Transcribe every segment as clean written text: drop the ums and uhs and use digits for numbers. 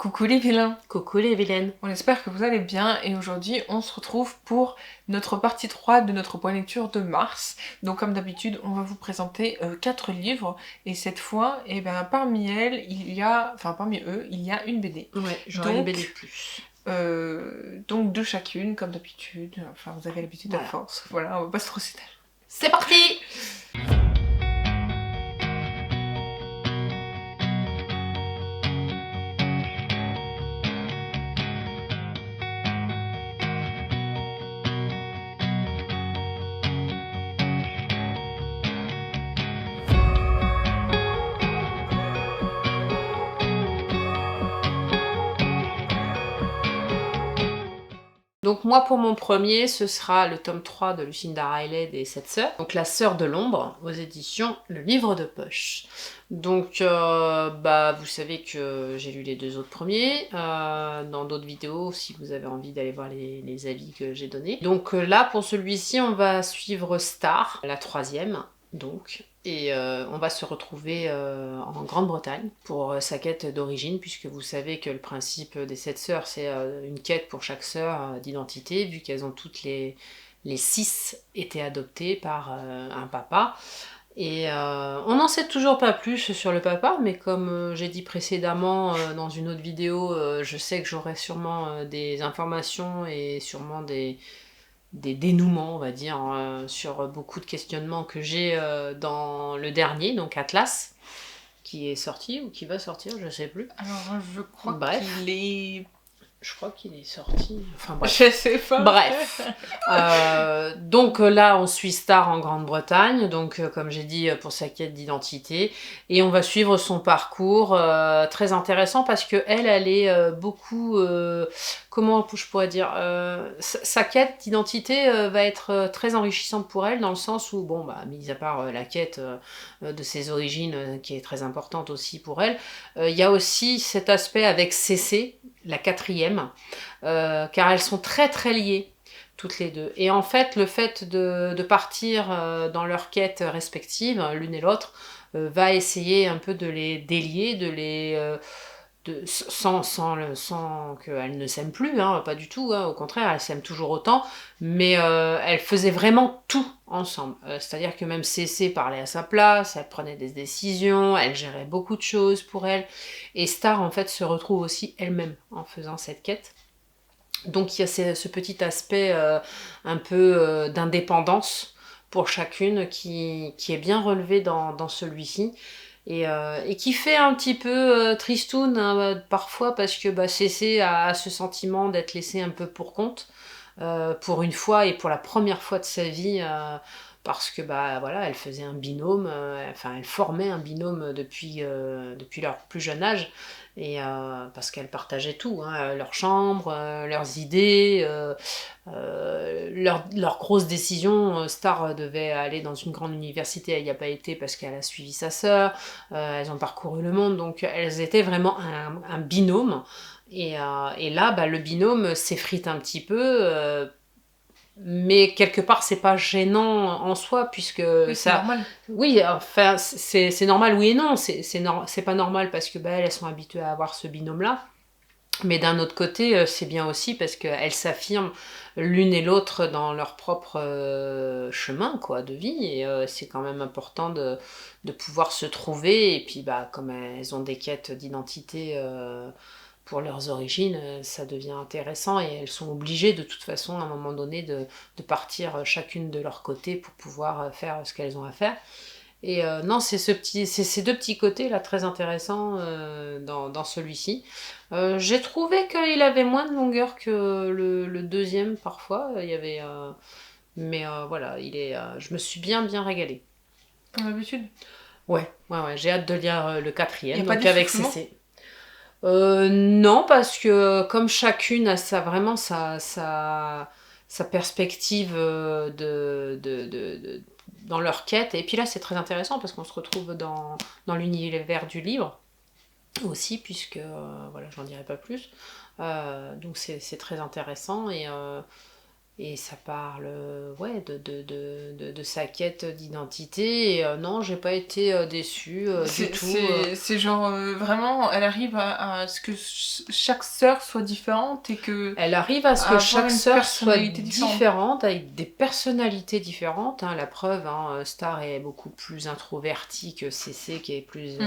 Coucou les vilains! Coucou les vilaines! On espère que vous allez bien et aujourd'hui on se retrouve pour notre partie 3 de notre point lecture de mars. Donc comme d'habitude on va vous présenter 4 livres et cette fois parmi eux il y a une BD. Ouais, j'aurais une BD de plus. Donc deux chacune comme d'habitude, enfin vous avez l'habitude à force, voilà, on va pas se trop s'étaler. C'est parti! Donc moi pour mon premier, ce sera le tome 3 de Lucinda Riley des 7 sœurs, donc La sœur de l'ombre, aux éditions Le Livre de Poche. Donc vous savez que j'ai lu les deux autres premiers, dans d'autres vidéos si vous avez envie d'aller voir les avis que j'ai donnés. Donc là pour celui-ci on va suivre Star, la troisième donc. Et on va se retrouver en Grande-Bretagne pour sa quête d'origine, puisque vous savez que le principe des 7 sœurs, c'est une quête pour chaque sœur d'identité, vu qu'elles ont toutes les 6 été adoptées par un papa. Et on n'en sait toujours pas plus sur le papa, mais comme j'ai dit précédemment dans une autre vidéo, je sais que j'aurai sûrement des informations et sûrement des dénouements, on va dire, sur beaucoup de questionnements que j'ai dans le dernier, donc Atlas, qui est sorti ou qui va sortir, je sais plus. Alors je crois qu'il est... Je crois qu'il est sorti. Enfin bref. Je sais pas. Bref. Donc là, on suit Star en Grande-Bretagne, donc comme j'ai dit, pour sa quête d'identité. Et on va suivre son parcours, très intéressant parce que elle est beaucoup... comment je pourrais dire, sa quête d'identité va être très enrichissante pour elle, dans le sens où, mis à part la quête de ses origines, qui est très importante aussi pour elle, il y a aussi cet aspect avec Cécé, la quatrième, car elles sont très très liées toutes les deux. Et en fait, le fait de partir dans leur quête respective, l'une et l'autre, va essayer un peu de les délier, de les... sans qu'elles ne s'aiment plus, hein, pas du tout, hein, au contraire, elles s'aiment toujours autant, mais elles faisaient vraiment tout ensemble. C'est-à-dire que même Cécé parlait à sa place, elle prenait des décisions, elle gérait beaucoup de choses pour elle, et Star en fait se retrouve aussi elle-même en faisant cette quête. Donc il y a ce petit aspect un peu d'indépendance pour chacune qui est bien relevé dans celui-ci. Et qui fait un petit peu tristoun hein, parfois parce que Cécé a ce sentiment d'être laissée un peu pour compte pour une fois et pour la première fois de sa vie parce que elle faisait un binôme, elle formait un binôme depuis leur plus jeune âge et parce qu'elles partageaient tout, hein, leur chambre, leurs idées, leurs grosses décisions. Star devait aller dans une grande université, elle n'y a pas été parce qu'elle a suivi sa sœur, elles ont parcouru le monde, donc elles étaient vraiment un binôme. Et là, le binôme s'effrite un petit peu, mais quelque part c'est pas gênant en soi puisque c'est normal. Oui, enfin c'est normal oui et non, c'est pas normal parce que elles sont habituées à avoir ce binôme là, mais d'un autre côté c'est bien aussi parce qu'elles s'affirment l'une et l'autre dans leur propre chemin quoi de vie et c'est quand même important de pouvoir se trouver et puis comme elles ont des quêtes d'identité pour leurs origines, ça devient intéressant et elles sont obligées de toute façon à un moment donné de partir chacune de leur côté pour pouvoir faire ce qu'elles ont à faire. Et non, c'est ces deux petits côtés là très intéressants dans celui-ci. J'ai trouvé qu'il avait moins de longueur que le deuxième parfois. Il y avait, voilà, je me suis bien régalée. Comme d'habitude. Ouais, j'ai hâte de lire le quatrième. Donc avec Cécé. Non, parce que comme chacune a vraiment sa perspective dans leur quête, et puis là c'est très intéressant parce qu'on se retrouve dans l'univers du livre aussi, puisque j'en dirai pas plus. Donc c'est très intéressant et Et ça parle ouais, de sa quête d'identité. Et non, j'ai pas été déçue du tout. C'est genre vraiment, elle arrive à ce que chaque sœur soit différente et que. Elle arrive à ce que chaque sœur soit différente. différente, avec des personnalités différentes. Hein. La preuve, hein, Star est beaucoup plus introvertie que CC, qui est plus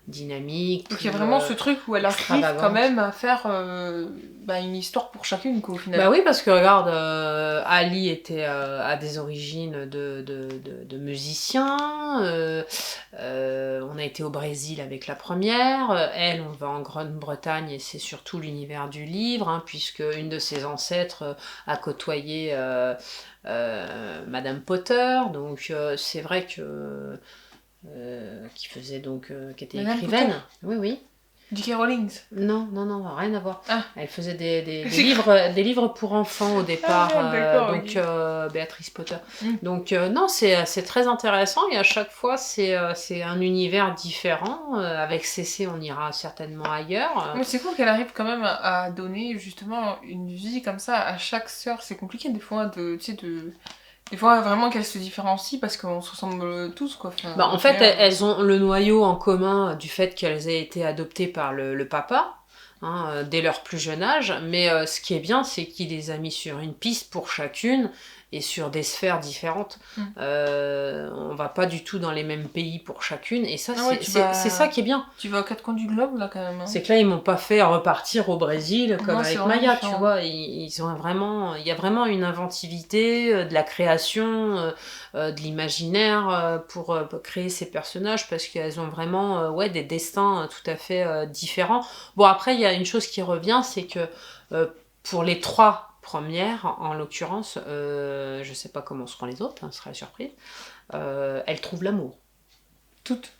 dynamique. Donc il y a vraiment ce truc où elle arrive quand même à faire une histoire pour chacune, quoi, au final. Bah oui, parce que regarde, Ali était à des origines de musicien. On a été au Brésil avec la première. Elle, on va en Grande-Bretagne et c'est surtout l'univers du livre, hein, puisque une de ses ancêtres a côtoyé Madame Potter. Donc c'est vrai que qui faisait donc qui était Madame écrivaine. Potter. Oui. J.K. Rowling. Non, rien à voir. Ah. Elle faisait des livres pour enfants au départ, donc okay. Béatrice Potter. Donc non, c'est très intéressant et à chaque fois c'est un univers différent. Avec CC, on ira certainement ailleurs. Mais c'est cool qu'elle arrive quand même à donner justement une vie comme ça à chaque sœur. C'est compliqué des fois Des fois, vraiment qu'elles se différencient parce qu'on se ressemble tous, quoi. Enfin, en fait, elles ont le noyau en commun du fait qu'elles aient été adoptées par le papa, hein, dès leur plus jeune âge. Mais ce qui est bien, c'est qu'il les a mis sur une piste pour chacune et sur des sphères différentes. On va pas du tout dans les mêmes pays pour chacune. Et ça, c'est ça qui est bien. Tu vas aux quatre coins du globe, là, quand même. Hein. C'est que là, ils m'ont pas fait repartir au Brésil comme avec Maya, différent. tu vois. Ils ont vraiment... Il y a vraiment une inventivité, de la création, de l'imaginaire pour créer ces personnages parce qu'elles ont vraiment des destins tout à fait différents. Bon, après, il y a une chose qui revient, c'est que pour les 3 première, en l'occurrence, je sais pas comment seront les autres, hein, ce sera la surprise, elle trouve l'amour. Toutes.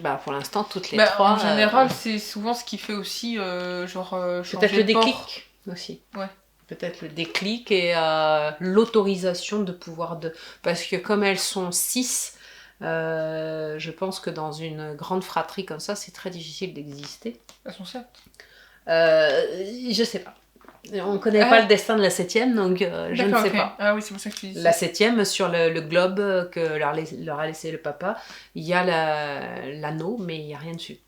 Bah pour l'instant, toutes les 3. En général, c'est souvent ce qui fait aussi, peut-être le déclic aussi. Ouais. Peut-être le déclic et l'autorisation de pouvoir... Parce que comme elles sont 6, je pense que dans une grande fratrie comme ça, c'est très difficile d'exister. Elles sont 7. Je sais pas. On connaît pas le destin de la 7e, donc je ne sais pas. Ah oui, c'est pour ça que tu dis ça. La 7e, sur le globe que leur a laissé le papa, il y a l'anneau, mais il n'y a rien dessus.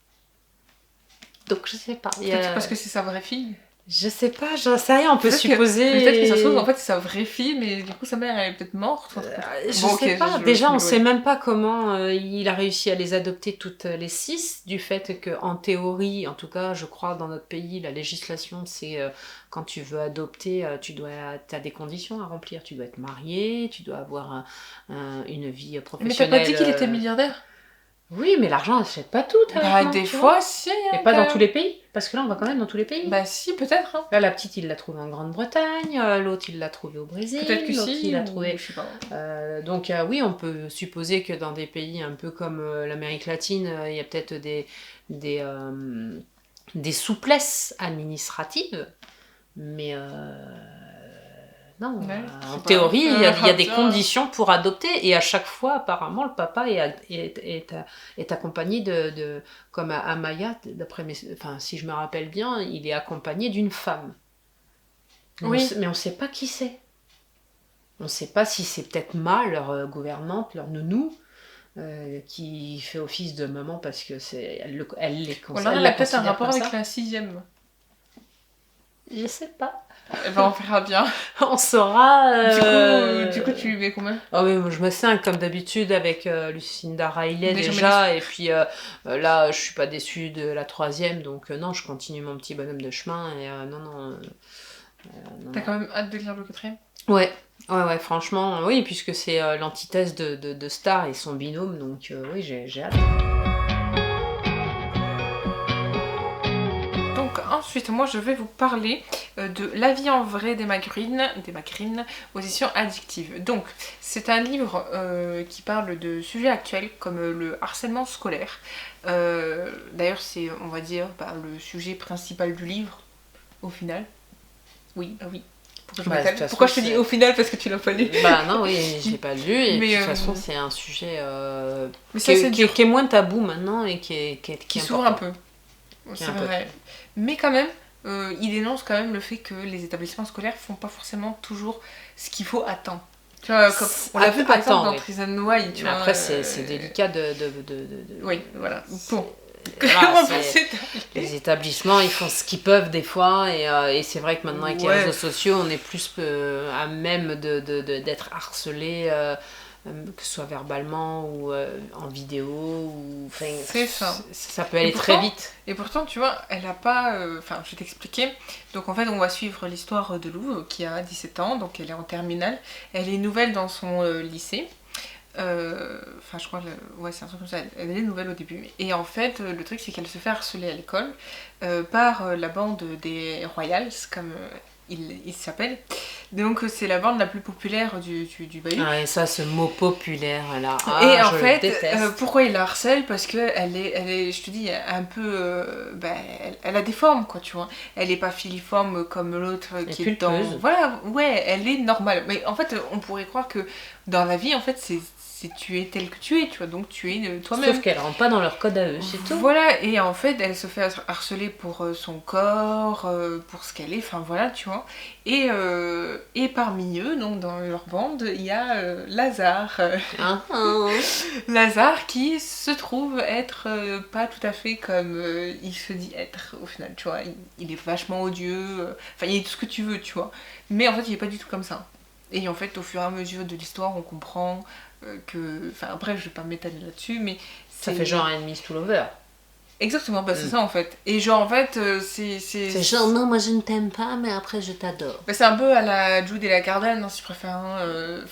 Donc je sais pas. Peut-être parce que c'est sa vraie fille. Je sais pas, j'en sais rien, on peut supposer. Peut-être que ça se trouve, en fait, c'est sa vraie fille, mais du coup, sa mère, elle est peut-être morte. Je sais pas. Déjà, on sait même pas comment il a réussi à les adopter toutes les 6, du fait qu'en théorie, en tout cas, je crois, dans notre pays, la législation, c'est quand tu veux adopter, t'as des conditions à remplir. Tu dois être marié, tu dois avoir une vie professionnelle. Mais t'as pas dit qu'il était milliardaire ? Oui, mais l'argent n'achète pas tout. Des fois, si. Et pas dans tous les pays. Parce que là, on va quand même dans tous les pays. Bah si, peut-être. Hein. Là, la petite, il l'a trouvée en Grande-Bretagne. L'autre, il l'a trouvée au Brésil. Peut-être que si. Il l'a trouvée... Je sais pas. Donc oui, on peut supposer que dans des pays un peu comme l'Amérique latine, il y a peut-être des souplesses administratives. Mais... Non, en théorie, il y a des conditions pour adopter et à chaque fois, apparemment, le papa est accompagné comme à Maya, si je me rappelle bien, il est accompagné d'une femme. Oui. Mais on ne sait pas qui c'est. On ne sait pas si c'est peut-être Ma, leur gouvernante, leur nounou, qui fait office de maman parce que elle les conseille. Elle a peut-être un rapport avec la 6e. Je sais pas. Eh ben, on verra bien. On saura. Du coup, tu lui mets combien ? Ah oui, moi je me sers comme d'habitude avec Lucinda Riley déjà. Et puis là, je suis pas déçue de la 3e, donc non, je continue mon petit bonhomme de chemin. Et non. T'as quand même hâte de lire le 4e ? Ouais, franchement, oui, puisque c'est l'antithèse de Star et son binôme, donc oui, j'ai hâte. Ensuite, moi, je vais vous parler de La vie en vrai d'Emma Green, aux éditions Addictive. Donc, c'est un livre qui parle de sujets actuels comme le harcèlement scolaire. D'ailleurs, c'est, on va dire, le sujet principal du livre, au final. Oui. Pourquoi je te dis au final parce que tu l'as pas lu ? Bah non, oui, je l'ai pas lu. Et puis, de toute façon, c'est un sujet qui est moins tabou maintenant et qui s'ouvre un peu. C'est vrai. Mais quand même, il dénonce quand même le fait que les établissements scolaires font pas forcément toujours ce qu'il faut à temps. Tu vois, comme on l'a vu par exemple dans Prison Noailles, tu vois. Après, c'est délicat de... Oui, voilà. Bon. Voilà, les établissements, ils font ce qu'ils peuvent des fois, et c'est vrai que maintenant avec les réseaux sociaux, on est plus à même d'être harcelé, que ce soit verbalement ou en vidéo, ou c'est ça. Ça peut aller très vite. Et pourtant, tu vois, elle a pas... Enfin, je vais t'expliquer. Donc en fait, on va suivre l'histoire de Lou, qui a 17 ans, donc elle est en terminale. Elle est nouvelle dans son lycée. Enfin, je crois, ouais, c'est un truc comme ça. Elle est nouvelle au début. Et en fait, le truc, c'est qu'elle se fait harceler à l'école par la bande des Royals, comme ils s'appellent. Donc, c'est la bande la plus populaire du Bahut. Ah, et ça, ce mot populaire, là. Et en fait, pourquoi il la harcèle? Parce que elle est, je te dis, un peu. Elle a des formes, quoi, tu vois. Elle est pas filiforme comme l'autre qui est dans. Voilà, ouais, elle est normale. Mais en fait, on pourrait croire que dans la vie, en fait, c'est tu es tel que tu es, tu vois, donc tu es toi-même. Sauf qu'elle rentre pas dans leur code à eux, c'est tout. Voilà, et en fait, elle se fait harceler pour son corps, pour ce qu'elle est, enfin voilà, tu vois. Et parmi eux, donc dans leur bande, il y a Lazare. Lazare qui se trouve être pas tout à fait comme il se dit être au final, tu vois. Il est vachement odieux, enfin il est tout ce que tu veux, tu vois. Mais en fait, il est pas du tout comme ça. Et en fait, au fur et à mesure de l'histoire, on comprend que... Enfin, après, je vais pas m'étaler là-dessus, mais... Ça fait genre Enemies to Lover. Exactement, bah c'est ça en fait. Et genre en fait, c'est genre non, moi je ne t'aime pas, mais après je t'adore. Bah, c'est un peu à la Jude et la Cardinal, non, si je préfère.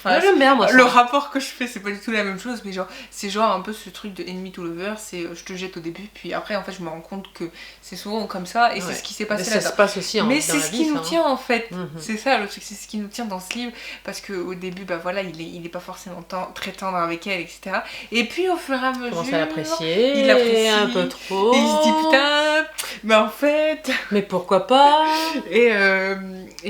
Moi j'aime bien, moi. Le rapport que je fais, c'est pas du tout la même chose, mais genre, c'est genre un peu ce truc de Enemy to Lover, c'est je te jette au début, puis après en fait je me rends compte que c'est souvent comme ça, et c'est ce qui s'est passé là-dedans. Ça se passe aussi mais c'est ce qui nous tient en fait, c'est ça le truc, c'est ce qui nous tient dans ce livre, parce qu'au début, bah voilà, il est pas forcément très tendre avec elle, etc. Et puis au fur et à mesure. Il commence à l'apprécier, il l'apprécie un peu trop. Et il se dit putain, mais en fait. Mais pourquoi pas. Et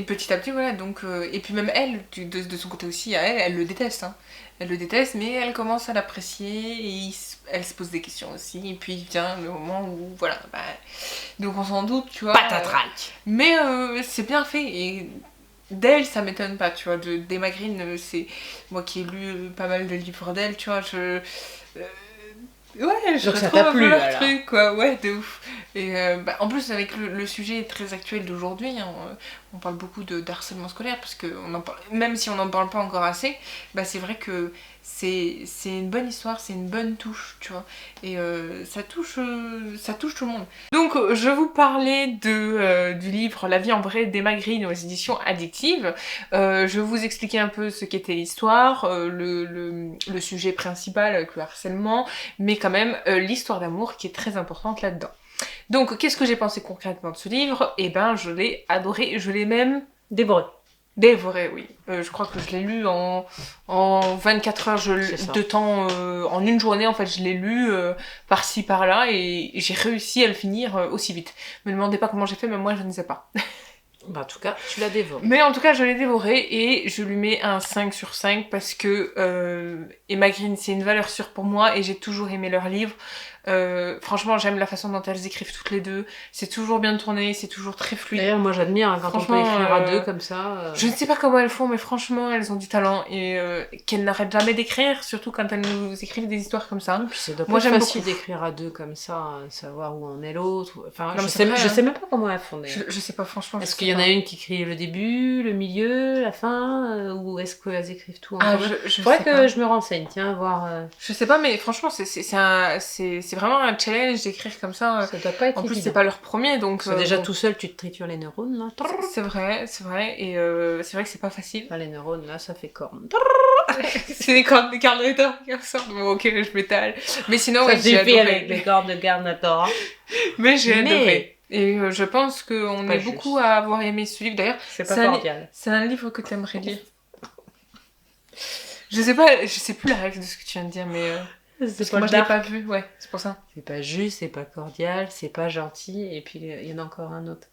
petit à petit, voilà, donc. Et puis même elle, de son côté aussi, elle le déteste. Hein. Elle le déteste, mais elle commence à l'apprécier et elle se pose des questions aussi. Et puis vient le moment où, voilà, bah. Donc on s'en doute, tu vois. Patatrac. Mais c'est bien fait. Et d'elle, ça m'étonne pas, tu vois. d'Emma Green, c'est. Moi qui ai lu pas mal de livres d'elle, tu vois, ouais, je retrouve un peu leur truc, quoi, ouais, de ouf. Et en plus, avec le sujet très actuel d'aujourd'hui, hein, on parle beaucoup d'harcèlement scolaire, parce que même si on n'en parle pas encore assez, bah, c'est vrai que c'est une bonne histoire, c'est une bonne touche, tu vois. Et ça touche tout le monde. Donc, je vous parlais du livre La vie en vrai d'Emma Green aux éditions Addictive. Je vais vous expliquer un peu ce qu'était l'histoire, le sujet principal avec le harcèlement, mais quand même l'histoire d'amour qui est très importante là-dedans. Donc, qu'est-ce que j'ai pensé concrètement de ce livre? Eh ben, je l'ai adoré, je l'ai même dévoré. Dévoré, oui. Je crois que je l'ai lu en 24 heures de temps, en une journée, en fait, je l'ai lu par-ci, par-là, et j'ai réussi à le finir aussi vite. Me demandez pas comment j'ai fait, mais moi, je ne sais pas. Bah, en tout cas, tu l'as dévoré. Mais en tout cas, je l'ai dévoré, et je lui mets un 5 sur 5, parce que Emma Green, c'est une valeur sûre pour moi, et j'ai toujours aimé leurs livres. Franchement, j'aime la façon dont elles écrivent toutes les deux. C'est toujours bien tourné, c'est toujours très fluide. D'ailleurs, moi j'admire hein, quand on peut écrire à deux comme ça. Je ne sais pas comment elles font, mais franchement, elles ont du talent et qu'elles n'arrêtent jamais d'écrire, surtout quand elles nous écrivent des histoires comme ça. Puis ça doit pas être facile d'écrire à deux comme ça, savoir où en est l'autre. Enfin, non, je sais même pas comment elles font. Je sais pas, franchement. Est-ce qu'il y en a une qui écrit le début, le milieu, la fin, ou est-ce qu'elles écrivent tout en commun? Je crois que je me renseigne, tiens, voir. Je sais pas, mais franchement, c'est vraiment un challenge d'écrire comme ça. Ça doit pas être en plus, c'est pas leur premier, donc... déjà tout seul, tu te tritures les neurones, là. C'est vrai, et c'est vrai que c'est pas facile. Ah, les neurones, là, ça fait corne. C'est les cornes de Garnator qui ressortent. Bon, ok, je m'étale. Mais sinon, ouais, j'ai adoré. Avec les cornes de Garnator. Mais j'ai adoré. Et je pense qu'on est beaucoup à avoir aimé ce livre. D'ailleurs, c'est pas cordial. C'est un livre que t'aimerais lire. Je sais plus la règle de ce que tu viens de dire, mais... Parce que moi je l'ai pas vu, ouais, c'est pour ça. C'est pas juste, c'est pas cordial, c'est pas gentil, et puis il y en a encore un autre.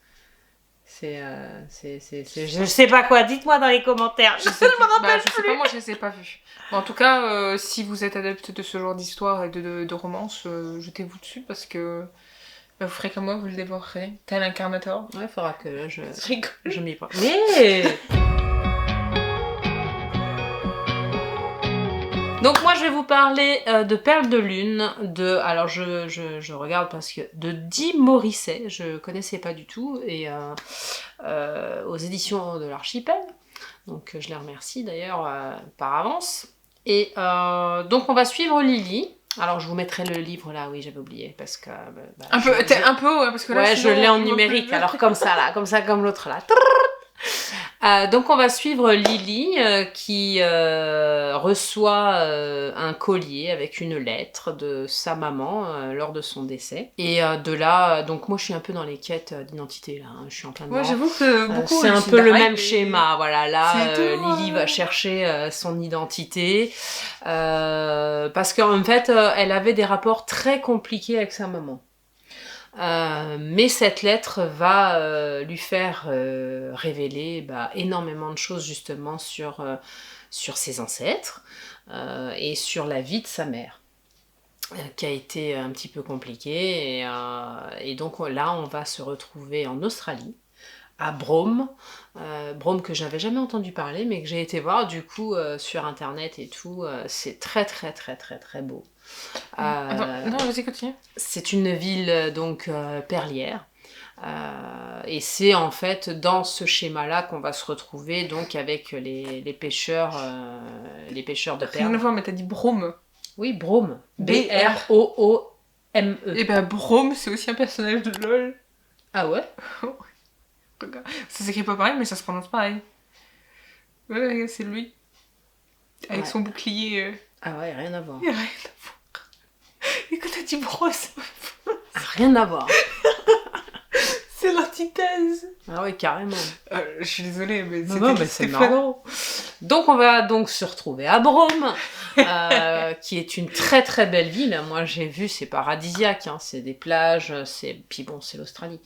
Je sais pas quoi, dites-moi dans les commentaires. Je sais pas, moi je les ai pas vus. Bon, en tout cas, si vous êtes adepte de ce genre d'histoire et de romance, jetez-vous dessus parce que Vous ferez comme moi, vous le dévorerez. Tel un Carnotaur. Ouais, faudra que je rigole. m'y prenne. Mais... Donc moi je vais vous parler de Perles de Lune, alors je regarde parce que de Di Morisset, je connaissais pas du tout, et aux éditions de l'Archipel, donc je les remercie d'ailleurs par avance. Et donc on va suivre Lily. Alors je vous mettrai le livre là, oui j'avais oublié, parce que... un peu haut, parce que là... Ouais, je l'ai en numérique, alors comme ça là, comme l'autre là. Donc on va suivre Lily qui reçoit un collier avec une lettre de sa maman lors de son décès. Et de là, donc moi je suis un peu dans les quêtes d'identité là, hein, je suis en plein dedans. Ouais, j'avoue que beaucoup... c'est un peu le même schéma, voilà. Là, Lily va chercher son identité parce qu'en fait, elle avait des rapports très compliqués avec sa maman. Mais cette lettre va lui faire révéler énormément de choses justement sur ses ancêtres et sur la vie de sa mère qui a été un petit peu compliquée et donc là on va se retrouver en Australie à Brome, que j'avais jamais entendu parler mais que j'ai été voir du coup sur internet et tout, c'est très très très très très beau. Attends, non, vas-y, continue. C'est une ville donc perlière. Et c'est en fait dans ce schéma-là qu'on va se retrouver donc avec les pêcheurs de perles. Rien à voir, mais t'as dit Brome. Oui, Brome. B-R-O-O-M-E. Et Brome, c'est aussi un personnage de LOL. Ah ouais? Ça s'écrit pas pareil, mais ça se prononce pareil. Ouais, c'est lui. Avec son bouclier. Ah ouais, rien à voir. Rien à voir. Et quand t'as dit brosse, rien à voir. C'est l'antithèse. Ah ouais, carrément. Je suis désolée, mais c'est marrant. Donc on va donc se retrouver à Brome, qui est une très très belle ville. Moi j'ai vu, c'est paradisiaque, hein. C'est des plages, puis bon, c'est l'Australie.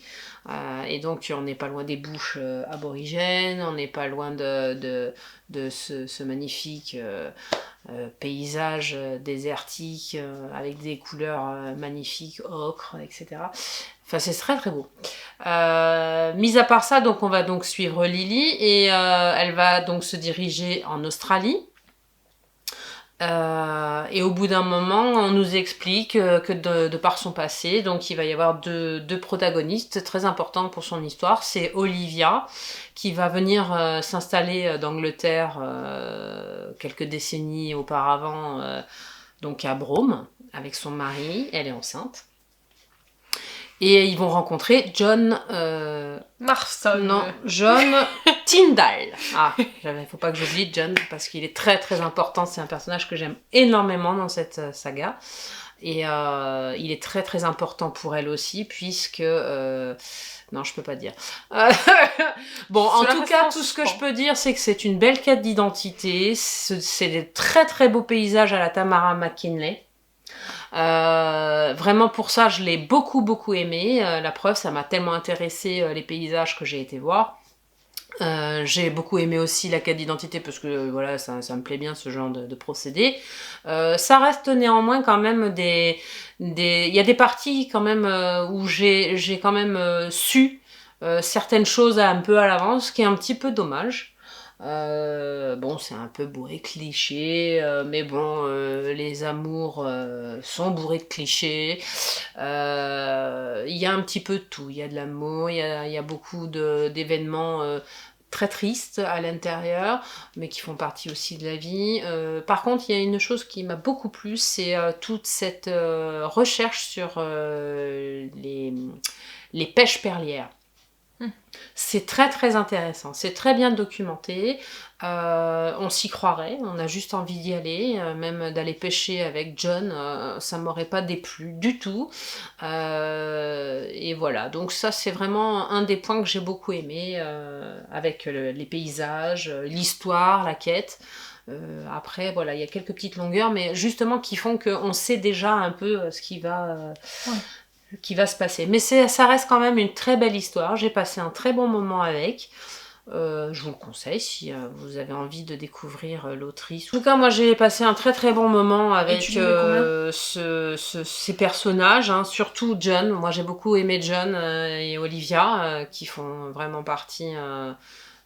Et donc on n'est pas loin des bouches aborigènes, on n'est pas loin de ce magnifique paysage désertique avec des couleurs magnifiques, ocre, etc. Enfin, c'est très très beau. Mis à part ça, donc on va donc suivre Lily et elle va donc se diriger en Australie. Et au bout d'un moment, on nous explique que de par son passé, donc il va y avoir deux protagonistes très importants pour son histoire. C'est Olivia, qui va venir s'installer d'Angleterre quelques décennies auparavant, donc à Brome, avec son mari. Elle est enceinte. Et ils vont rencontrer John... Marston. Non, John Tyndall. Ah, faut pas que j'oublie John, parce qu'il est très très important. C'est un personnage que j'aime énormément dans cette saga. Et il est très très important pour elle aussi, puisque... non, je peux pas dire. Bon, en tout cas, tout ce que je peux dire, c'est que c'est une belle quête d'identité. C'est des très très beaux paysages à la Tamara McKinley. Vraiment pour ça je l'ai beaucoup beaucoup aimé, la preuve ça m'a tellement intéressé les paysages que j'ai été voir. J'ai beaucoup aimé aussi la quête d'identité parce que voilà ça me plaît bien ce genre de procédé. Ça reste néanmoins quand même il y a des parties quand même où j'ai quand même su certaines choses un peu à l'avance, ce qui est un petit peu dommage. Bon, c'est un peu bourré de clichés, mais bon, les amours sont bourrés de clichés. Il y a un petit peu de tout. Il y a de l'amour, il y a beaucoup d'événements très tristes à l'intérieur, mais qui font partie aussi de la vie. Par contre, il y a une chose qui m'a beaucoup plu, c'est toute cette recherche sur les pêches perlières. C'est très très intéressant, c'est très bien documenté, on s'y croirait, on a juste envie d'y aller, même d'aller pêcher avec John, ça m'aurait pas déplu du tout, et voilà, donc ça c'est vraiment un des points que j'ai beaucoup aimé, avec les paysages, l'histoire, la quête. Après voilà, il y a quelques petites longueurs, mais justement qui font qu'on sait déjà un peu ce qui va se passer. Mais ça reste quand même une très belle histoire. J'ai passé un très bon moment avec. Je vous le conseille si vous avez envie de découvrir l'autrice. En tout cas, moi j'ai passé un très très bon moment avec ces personnages, hein, surtout John. Moi j'ai beaucoup aimé John et Olivia qui font vraiment partie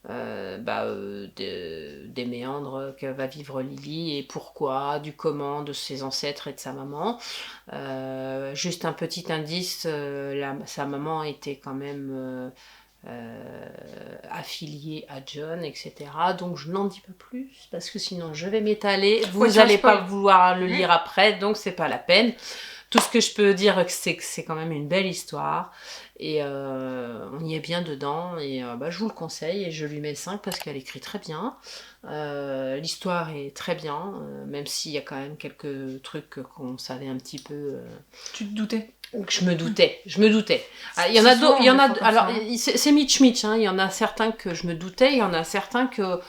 des méandres que va vivre Lily et pourquoi, du comment, de ses ancêtres et de sa maman. Juste un petit indice, sa maman était quand même affiliée à John, etc. Donc je n'en dis pas plus parce que sinon je vais m'étaler. Vous n'allez pas vouloir le lire après, donc c'est pas la peine. Tout ce que je peux dire, c'est que c'est quand même une belle histoire et on y est bien dedans et je vous le conseille et je lui mets 5 parce qu'elle écrit très bien. L'histoire est très bien, même s'il y a quand même quelques trucs qu'on savait un petit peu. Tu te doutais? Je me doutais. Il y en a d'autres, alors c'est Mitch, hein, il y en a certains que je me doutais, il y en a certains que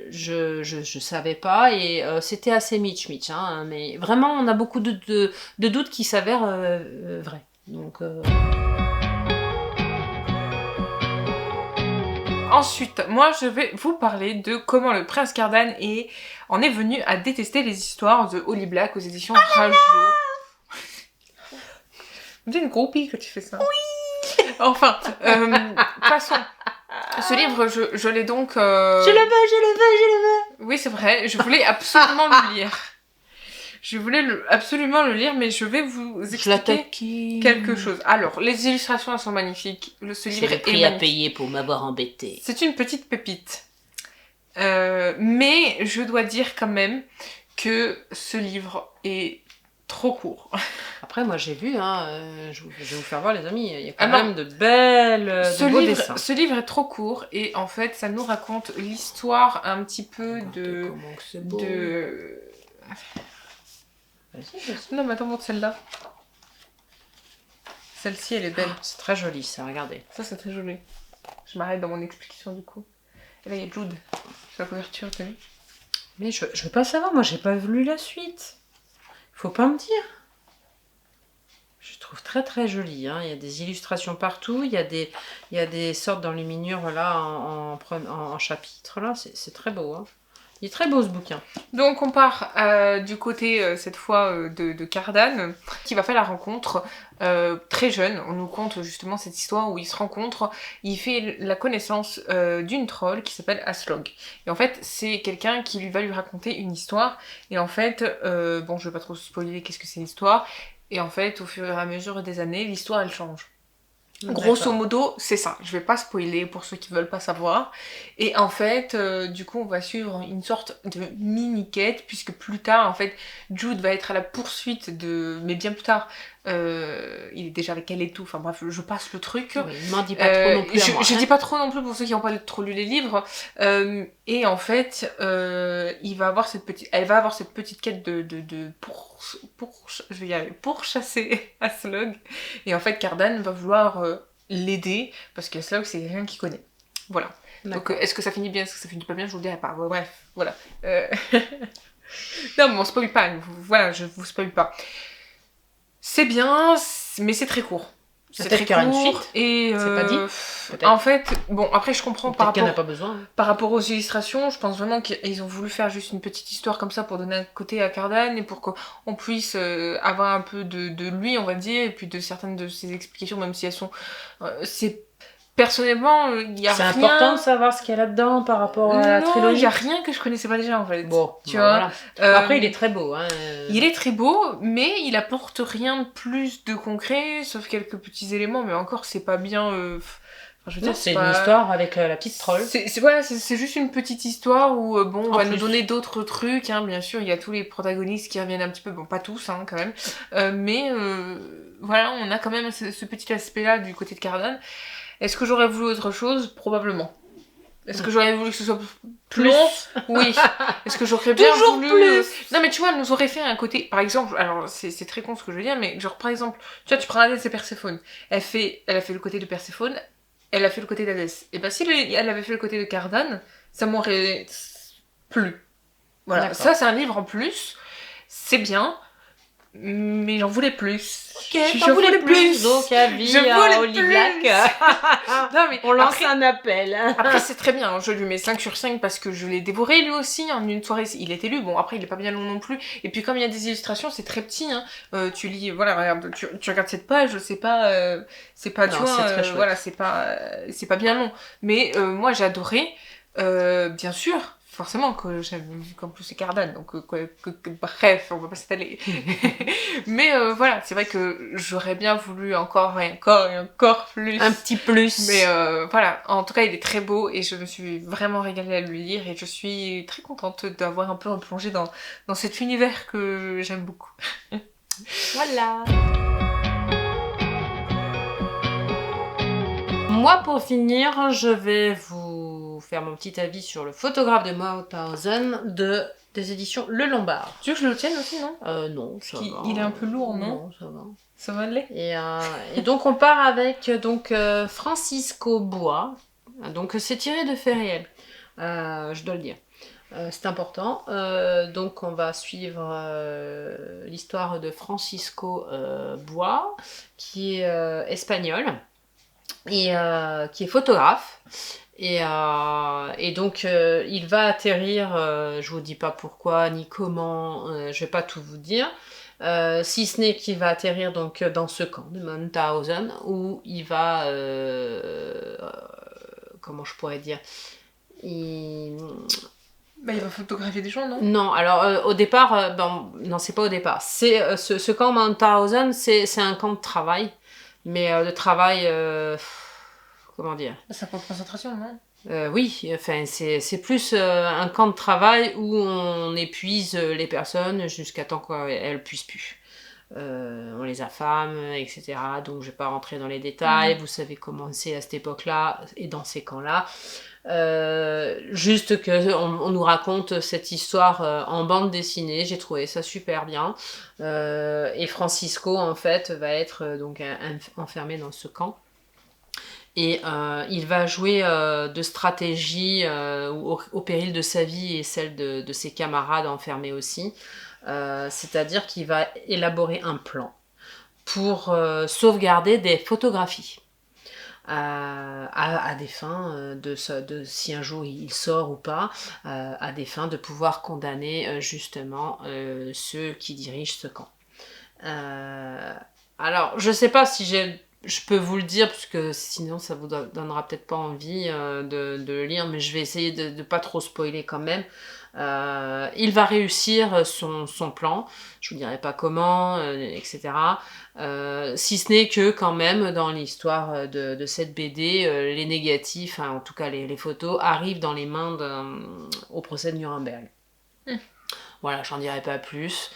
je savais pas et c'était assez Mitch, hein, mais vraiment on a beaucoup de doutes qui s'avèrent vrais. Donc Ensuite, moi je vais vous parler de comment le prince Cardan en est venu à détester les histoires de Holly Black aux éditions Rajot. T'es une groupie quand tu fais ça. Oui. Enfin, passons. Ce livre, je l'ai donc... Je le veux. Oui, c'est vrai, je voulais absolument le lire. Je voulais absolument le lire, mais je vais vous expliquer quelque chose. Alors, les illustrations, elles sont magnifiques. Ce livre c'est le prix à payer pour m'avoir embêté. C'est une petite pépite. Mais je dois dire quand même que ce livre est trop court. Après, moi j'ai vu, je vais vous faire voir les amis, il y a quand même de beaux dessins. Ce livre est trop court et en fait ça nous raconte l'histoire un petit peu de... Vas-y. Non mais attends, montre celle-là. Celle-ci elle est belle. C'est très joli ça, regardez. Ça c'est très joli. Je m'arrête dans mon explication du coup. Et là il y a Jude sur la couverture, t'as vu? Mais je veux pas savoir, moi j'ai pas lu la suite. Faut pas me dire. Je trouve très très joli, hein. Il y a des illustrations partout, il y a des sortes d'enluminures là en chapitres là, c'est très beau, hein. Il est très beau ce bouquin. Donc on part du côté cette fois de Cardan qui va faire la rencontre très jeune. On nous conte justement cette histoire où il se rencontre, il fait la connaissance d'une troll qui s'appelle Aslog. Et en fait c'est quelqu'un qui va lui raconter une histoire et en fait, bon je vais pas trop spoiler qu'est-ce que c'est l'histoire. Et en fait, au fur et à mesure des années, l'histoire, elle change. Grosso modo, c'est ça. Je vais pas spoiler pour ceux qui veulent pas savoir. Et en fait, du coup, on va suivre une sorte de mini-quête, puisque plus tard, en fait, Jude va être à la poursuite de... Mais bien plus tard, il est déjà avec elle et tout. Enfin bref, je passe le truc. Oui, m'en dis pas trop non plus. Je dis pas trop non plus pour ceux qui n'ont pas trop lu les livres. Et en fait, elle va avoir cette petite quête je vais y arriver, pour chasser Aslog. Et en fait, Cardan va vouloir l'aider parce qu'Aslog, c'est quelqu'un qu'il connaît. Voilà. Donc, est-ce que ça finit bien, est-ce que ça finit pas bien, je vous le dirai pas. Bref, voilà. Non, mais on spoil pas. Voilà, je vous spoil pas. C'est bien, mais c'est très court. C'est très court. Une suite. Et c'est pas dit. En fait, bon, après je comprends par rapport, n'a pas besoin. Par rapport aux illustrations, je pense vraiment qu'ils ont voulu faire juste une petite histoire comme ça pour donner un côté à Cardan et pour qu'on puisse avoir un peu de lui, on va dire, et puis de certaines de ses explications, même si elles sont... Personnellement, il y a rien... C'est important de savoir ce qu'il y a là-dedans par rapport à la trilogie. Il y a rien que je connaissais pas déjà en fait. Bon, tu vois. Voilà. Après, il est très beau. Hein. Il est très beau, mais il apporte rien de plus de concret, sauf quelques petits éléments, mais encore c'est pas bien... je veux dire, c'est une histoire avec la petite troll. C'est juste une petite histoire où, on va nous donner d'autres trucs, hein, bien sûr, il y a tous les protagonistes qui reviennent un petit peu, bon, pas tous, hein, quand même, mais voilà, on a quand même ce petit aspect-là du côté de Cardan. Est-ce que j'aurais voulu autre chose? Probablement. Est-ce que j'aurais voulu que ce soit plus long? Oui. Est-ce que j'aurais bien toujours voulu... plus. Non mais tu vois, elle nous aurait fait un côté... Par exemple, alors c'est très con ce que je veux dire, mais genre par exemple, tu vois, tu prends Hadès et Perséphone. Elle a fait le côté de Perséphone, elle a fait le côté d'Hadès. Et ben si elle avait fait le côté de Cardan, ça m'aurait plu. Voilà. Ça c'est un livre en plus, c'est bien, mais j'en voulais plus. Ok, j'en voulais plus. Donc, avis Je voulais à Oli plus. Black. Non, mais On lance après, un appel. après, c'est très bien, hein, je lui mets 5 sur 5 parce que je l'ai dévoré lui aussi en une soirée. Il était lu, bon après il est pas bien long non plus. Et puis comme il y a des illustrations, c'est très petit. Hein. Tu lis, voilà, regarde, tu regardes cette page, c'est pas, tu Non, vois, c'est très chouette. voilà, c'est pas bien long. Mais moi j'ai adoré, bien sûr. Forcément que j'aime, qu'en plus c'est Cardan, donc bref, on va pas s'étaler. Mais voilà, c'est vrai que j'aurais bien voulu encore et encore et encore plus. Un petit plus. Mais voilà, en tout cas il est très beau et je me suis vraiment régalée à le lire et je suis très contente d'avoir un peu replongé dans cet univers que j'aime beaucoup. Voilà. Moi, pour finir, je vais vous faire mon petit avis sur le photographe de Mauthausen des éditions Le Lombard. Tu veux que je le tienne aussi, non? Non, ça va. Il est un peu lourd, non? Non, ça va. Ça va aller? Et donc, on part avec Francisco Bois. Donc, c'est tiré de faits réels. Je dois le dire. C'est important. Donc, on va suivre l'histoire de Francisco Bois, qui est espagnol et qui est photographe. Et donc, il va atterrir, je vous dis pas pourquoi ni comment, je vais pas tout vous dire, si ce n'est qu'il va atterrir donc dans ce camp de Mauthausen où il va, comment je pourrais dire, Bah, il va photographier des gens, non? Non, alors au départ, non, c'est pas au départ. C'est ce camp Mauthausen, c'est un camp de travail, mais de travail, comment dire? C'est un camp de concentration, non? Oui, enfin c'est plus un camp de travail où on épuise les personnes jusqu'à temps qu'elles puissent plus. On les affame, etc. Donc je vais pas rentrer dans les détails. Vous savez comment c'est à cette époque-là et dans ces camps-là. Juste que on nous raconte cette histoire en bande dessinée, j'ai trouvé ça super bien. Et Francisco en fait va être donc enfermé dans ce camp. Et il va jouer de stratégie au péril de sa vie et celle de ses camarades enfermés aussi. C'est-à-dire qu'il va élaborer un plan pour sauvegarder des photographies. À des fins de si un jour il sort ou pas, à des fins de pouvoir condamner justement ceux qui dirigent ce camp. Alors, je sais pas si je peux vous le dire, parce que sinon ça vous donnera peut-être pas envie de le lire, mais je vais essayer de pas trop spoiler quand même. Il va réussir son plan, je vous dirai pas comment, etc. Si ce n'est que quand même dans l'histoire de cette BD, les négatifs, en tout cas les photos, arrivent dans les mains au procès de Nuremberg. Voilà, j'en dirai pas plus.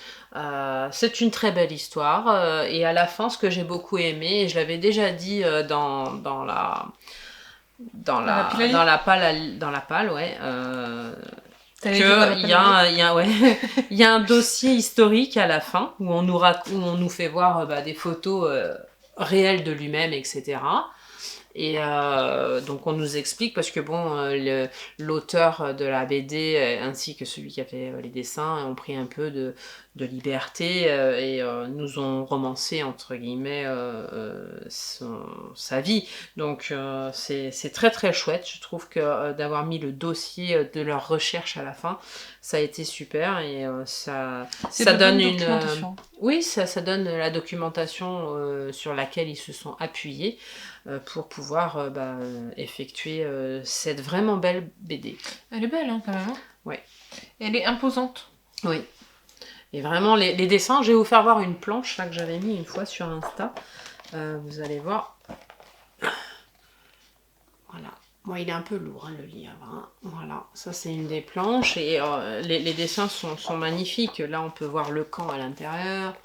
C'est une très belle histoire et à la fin, ce que j'ai beaucoup aimé, et je l'avais déjà dit dans la palle, ouais. Il y a un dossier historique à la fin où on nous fait voir des photos réelles de lui-même, etc. Et donc on nous explique, parce que l'auteur de la BD ainsi que celui qui a fait les dessins ont pris un peu de liberté et nous ont romancé entre guillemets sa vie. Donc c'est très très chouette. Je trouve que d'avoir mis le dossier de leur recherche à la fin, ça a été super et ça donne oui, ça donne la documentation sur laquelle ils se sont appuyés pour pouvoir effectuer cette vraiment belle BD. Elle est belle, hein, quand même. Hein. Ouais. Et elle est imposante. Oui. Et vraiment, les dessins, je vais vous faire voir une planche là, que j'avais mis une fois sur Insta. Vous allez voir. Voilà. Bon, il est un peu lourd, le livre. Hein. Voilà, ça c'est une des planches. Et les dessins sont magnifiques. Là, on peut voir le camp à l'intérieur.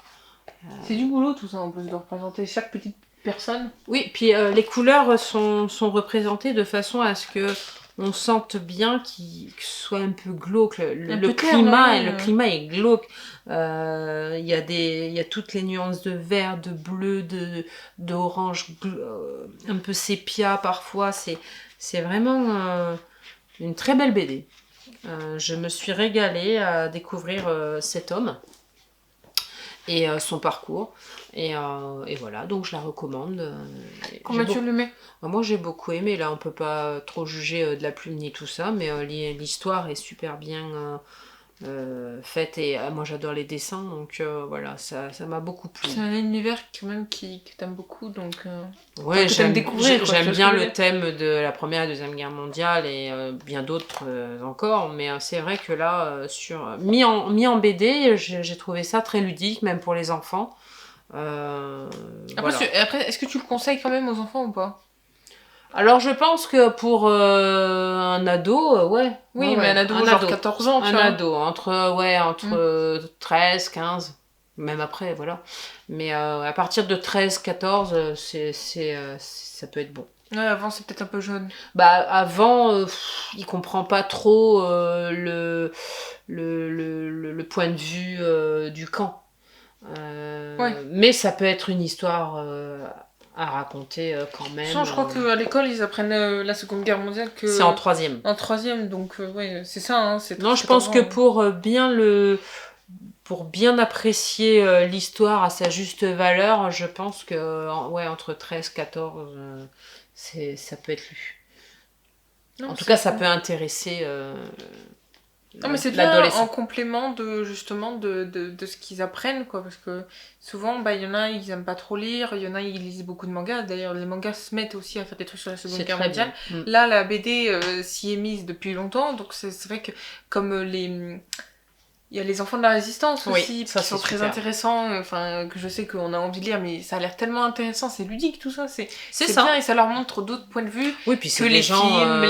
C'est du boulot tout ça, en plus, de représenter chaque petite personne. Oui, puis les couleurs sont représentées de façon à ce que on sente bien que ce soit un peu glauque. Le climat est glauque. Il y a toutes les nuances de vert, de bleu, d'orange, un peu sépia parfois. C'est vraiment une très belle BD. Je me suis régalée à découvrir cet homme. et son parcours. Et voilà, donc je la recommande. Combien tu le mets? Moi j'ai beaucoup aimé, là on peut pas trop juger de la plume ni tout ça, mais l'histoire est super bien faite et moi j'adore les dessins, donc voilà, ça m'a beaucoup plu. C'est un univers quand même que t'aimes beaucoup, donc ouais, j'aime découvrir. J'aime bien le thème de la Première et Deuxième Guerre mondiale et bien d'autres encore, mais c'est vrai que là, mis en BD, j'ai trouvé ça très ludique, même pour les enfants. Après, est-ce que tu le conseilles quand même aux enfants ou pas? Alors je pense que pour un ado, ouais. Oui, ouais, mais ouais. un ado genre 14 ans, tu vois. Un ado, entre 13, 15, même après, voilà. Mais à partir de 13, 14, ça peut être bon. Ouais, avant c'est peut-être un peu jaune. Bah avant, il comprend pas trop le point de vue du camp. Ouais. Mais ça peut être une histoire à raconter quand même. Je crois qu'à l'école ils apprennent la Seconde Guerre mondiale que... C'est en 3e. En 3e, donc ouais, c'est ça. Hein, non, je pense que pour bien apprécier l'histoire à sa juste valeur, je pense que ouais, entre 13 14, ça peut être lu. Non, en tout cas, ça peut intéresser non, mais c'est bien en complément de justement de ce qu'ils apprennent, quoi, parce que souvent il y en a ils aiment pas trop lire, il y en a ils lisent beaucoup de mangas, d'ailleurs les mangas se mettent aussi à faire des trucs sur la Seconde Guerre mondiale. Là la BD s'y est mise depuis longtemps, donc c'est vrai que comme il y a les enfants de la résistance aussi, qui sont très intéressants, que je sais qu'on a envie de lire, mais ça a l'air tellement intéressant, c'est ludique tout ça, c'est ça. Bien, et ça leur montre d'autres points de vue. Oui, puis c'est des gens,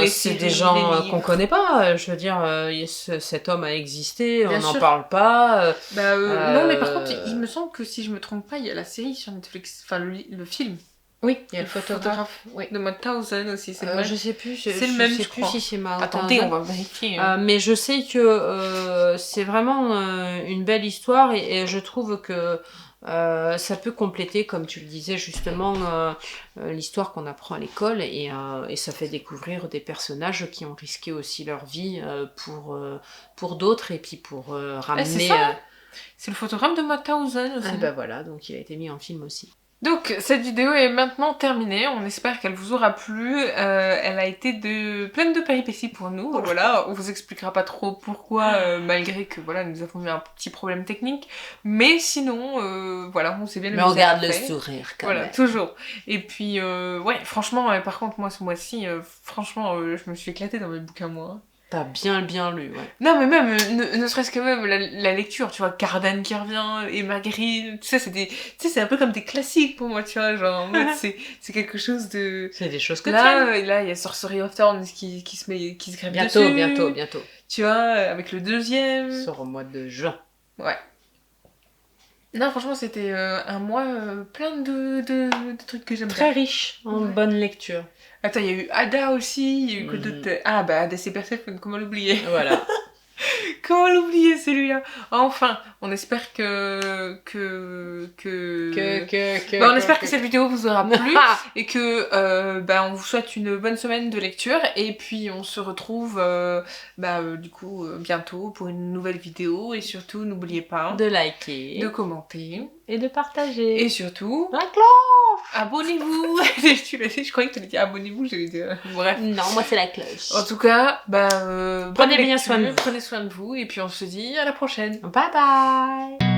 c'est des gens qu'on connaît pas, je veux dire, cet homme a existé, on n'en parle pas. Non, mais par contre, il me semble que si je me trompe pas, il y a la série sur Netflix, enfin le film. Oui, il y a le photographe de Mauthausen aussi, c'est je sais plus, c'est le même, je sais plus si c'est Mauthausen. Attendez, on va vérifier. Mais je sais que c'est vraiment une belle histoire et je trouve que ça peut compléter, comme tu le disais justement, l'histoire qu'on apprend à l'école et ça fait découvrir des personnages qui ont risqué aussi leur vie pour d'autres et puis pour ramener... c'est le photographe de Mauthausen aussi. Ah voilà, donc il a été mis en film aussi. Donc cette vidéo est maintenant terminée, on espère qu'elle vous aura plu, elle a été pleine de péripéties pour nous, voilà, on vous expliquera pas trop pourquoi, malgré que voilà, nous avons eu un petit problème technique, mais sinon, voilà, on s'est bien amusé. Mais on garde le sourire quand même. Voilà, toujours. Et puis, ouais, franchement, par contre, moi ce mois-ci, franchement, je me suis éclatée dans mes bouquins, moi. T'as bien lu, ouais. Non, mais même, ne serait-ce que même la lecture, tu vois, Cardan qui revient, et Magritte, tout ça, c'est un peu comme des classiques pour moi, tu vois, genre, en mode, c'est quelque chose de... C'est des choses que là, il y a Sorcery of Thorns qui se crève dessus. Bientôt. Tu vois, avec le 2e. Sort au mois de juin. Ouais. Non, franchement, c'était un mois plein de trucs que j'aime bien. Très riche en bonne lecture. Attends, il y a eu Ada aussi, il y a eu que d'autres... Ah, bah, Ada et Perséphone, comment l'oublier? Voilà. Comment l'oublier, celui-là? Enfin, on espère on espère que cette vidéo vous aura plu et que on vous souhaite une bonne semaine de lecture et puis on se retrouve du coup bientôt pour une nouvelle vidéo et surtout n'oubliez pas de liker, de commenter et de partager et surtout la cloche. Abonnez-vous. Je croyais que tu allais dire abonnez-vous, j'allais dire bref. Non, moi c'est la cloche. En tout cas, prenez bien soin de vous. Prenez soin de vous et puis on se dit à la prochaine. Bye bye.